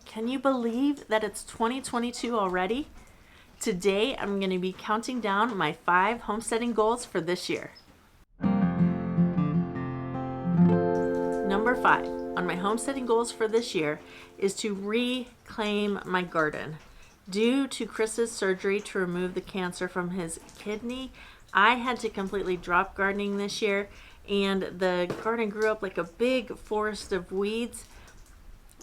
Can you believe that it's 2022 already? Today, I'm going to be counting down my 5 homesteading goals for this year. Number 5 on my homesteading goals for this year is to reclaim my garden. Due to Chris's surgery to remove the cancer from his kidney, I had to completely drop gardening this year, and the garden grew up like a big forest of weeds,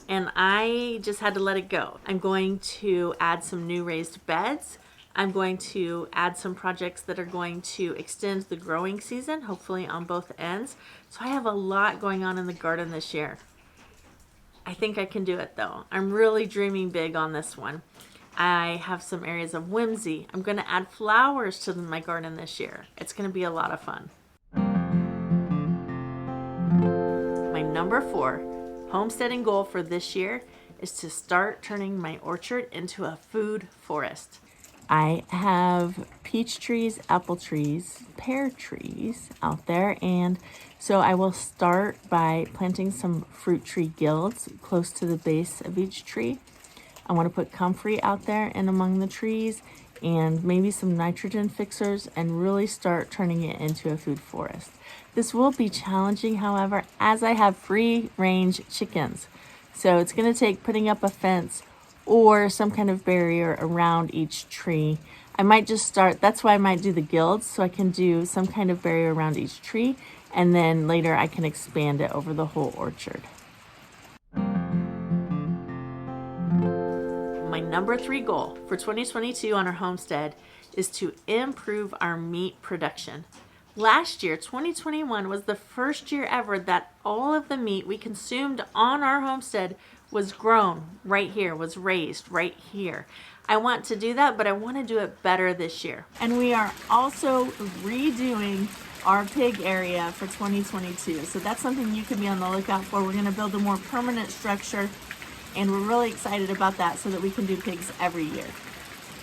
and I just had to let it go. I'm going to add some new raised beds. I'm going to add some projects that are going to extend the growing season, hopefully on both ends. So I have a lot going on in the garden this year. I think I can do it though. I'm really dreaming big on this one. I have some areas of whimsy. I'm going to add flowers to my garden this year. It's going to be a lot of fun. My number 4 homesteading goal for this year is to start turning my orchard into a food forest. I have peach trees, apple trees, pear trees out there, and so I will start by planting some fruit tree guilds close to the base of each tree. I want to put comfrey out there and among the trees, and maybe some nitrogen fixers, and really start turning it into a food forest. This will be challenging, however, as I have free range chickens. So it's going to take putting up a fence or some kind of barrier around each tree. I might just start, that's why I might do the guilds, so I can do some kind of barrier around each tree, and then later I can expand it over the whole orchard. My number 3 goal for 2022 on our homestead is to improve our meat production. Last year, 2021, was the first year ever that all of the meat we consumed on our homestead was grown right here, was raised right here. I want to do that, but I want to do it better this year. And we are also redoing our pig area for 2022. So that's something you can be on the lookout for. We're going to build a more permanent structure, and we're really excited about that so that we can do pigs every year.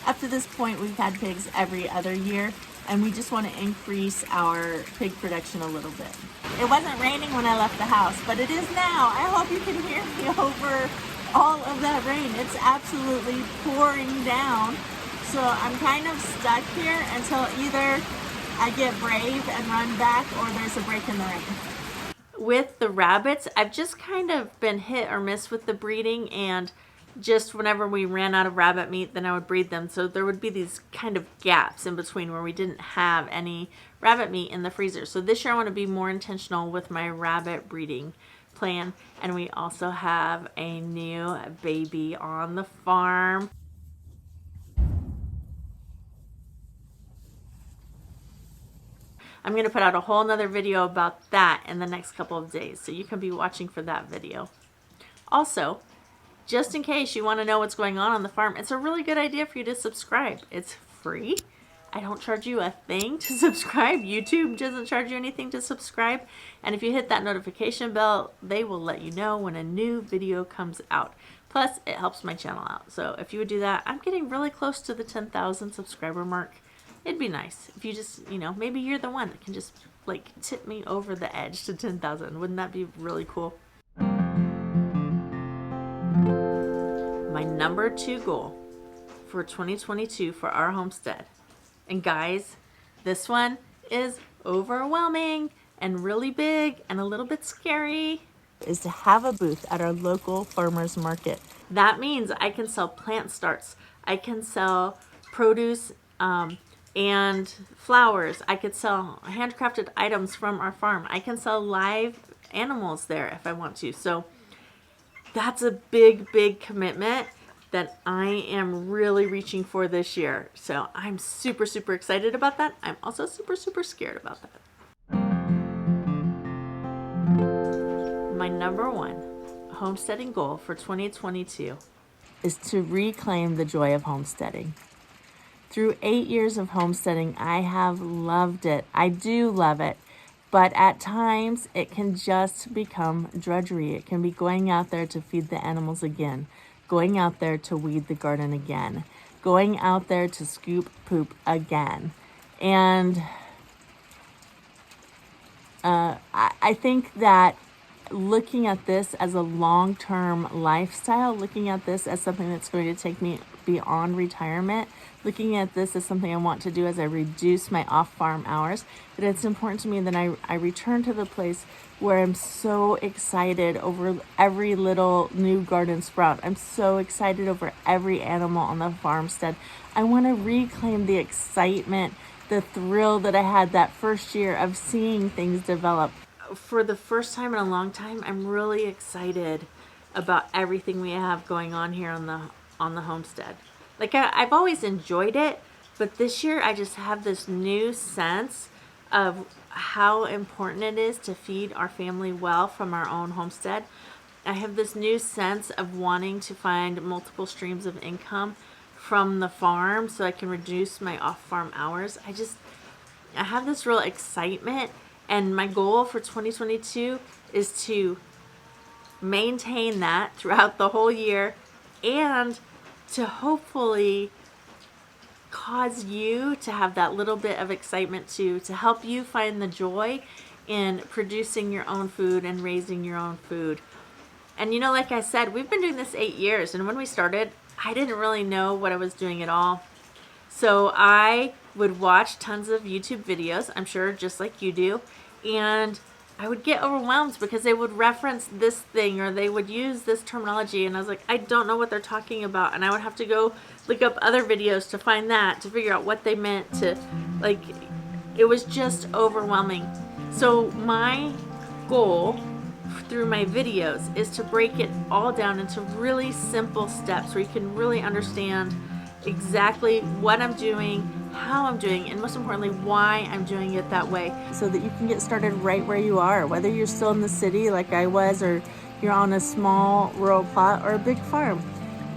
Up to this point, we've had pigs every other year, and we just want to increase our pig production a little bit. It wasn't raining when I left the house, but it is now. I hope you can hear me over all of that rain. It's absolutely pouring down. So I'm kind of stuck here until either I get brave and run back or there's a break in the rain. With the rabbits, I've just kind of been hit or miss with the breeding, and just whenever we ran out of rabbit meat, then I would breed them. So there would be these kind of gaps in between where we didn't have any rabbit meat in the freezer. So this year I want to be more intentional with my rabbit breeding plan. And we also have a new baby on the farm. I'm going to put out a whole nother video about that in the next couple of days. So you can be watching for that video. Also, just in case you want to know what's going on the farm, it's a really good idea for you to subscribe. It's free. I don't charge you a thing to subscribe. YouTube doesn't charge you anything to subscribe. And if you hit that notification bell, they will let you know when a new video comes out. Plus, it helps my channel out. So if you would do that, I'm getting really close to the 10,000 subscriber mark. It'd be nice if you just, maybe you're the one that can just like tip me over the edge to 10,000. Wouldn't that be really cool? My number 2 goal for 2022 for our homestead. And guys, this one is overwhelming and really big and a little bit scary, is to have a booth at our local farmers market. That means I can sell plant starts. I can sell produce and flowers. I could sell handcrafted items from our farm. I can sell live animals there if I want to. So that's a big, big commitment that I am really reaching for this year. So I'm super, super excited about that. I'm also super, super scared about that. My number 1 homesteading goal for 2022 is to reclaim the joy of homesteading. Through 8 years of homesteading, I have loved it. I do love it. But at times, it can just become drudgery. It can be going out there to feed the animals again, going out there to weed the garden again, going out there to scoop poop again. And I think that looking at this as a long-term lifestyle, looking at this as something that's going to take me beyond retirement, looking at this as something I want to do as I reduce my off-farm hours, that it's important to me that I return to the place where I'm so excited over every little new garden sprout. I'm so excited over every animal on the farmstead. I want to reclaim the excitement, the thrill that I had that first year of seeing things develop. For the first time in a long time, I'm really excited about everything we have going on here on the homestead. Like I've always enjoyed it, but this year I just have this new sense of how important it is to feed our family well from our own homestead. I have this new sense of wanting to find multiple streams of income from the farm so I can reduce my off-farm hours. I have this real excitement, and my goal for 2022 is to maintain that throughout the whole year and to hopefully cause you to have that little bit of excitement too, to help you find the joy in producing your own food and raising your own food. And like I said, we've been doing this 8 years, and when we started, I didn't really know what I was doing at all. So I would watch tons of YouTube videos, I'm sure just like you do, and I would get overwhelmed because they would reference this thing or they would use this terminology, and I was like, I don't know what they're talking about, and I would have to go look up other videos to find that, to figure out what they meant to, it was just overwhelming. So my goal through my videos is to break it all down into really simple steps where you can really understand exactly what I'm doing, how I'm doing, and most importantly, why I'm doing it that way, so that you can get started right where you are, whether you're still in the city like I was, or you're on a small rural plot or a big farm.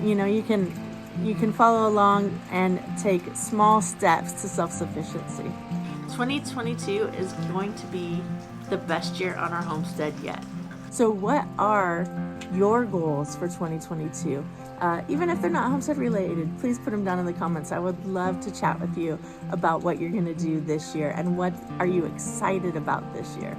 You can follow along and take small steps to self-sufficiency. 2022 is going to be the best year on our homestead yet. So what are your goals for 2022? Even if they're not homestead related, please put them down in the comments. I would love to chat with you about what you're going to do this year and what are you excited about this year.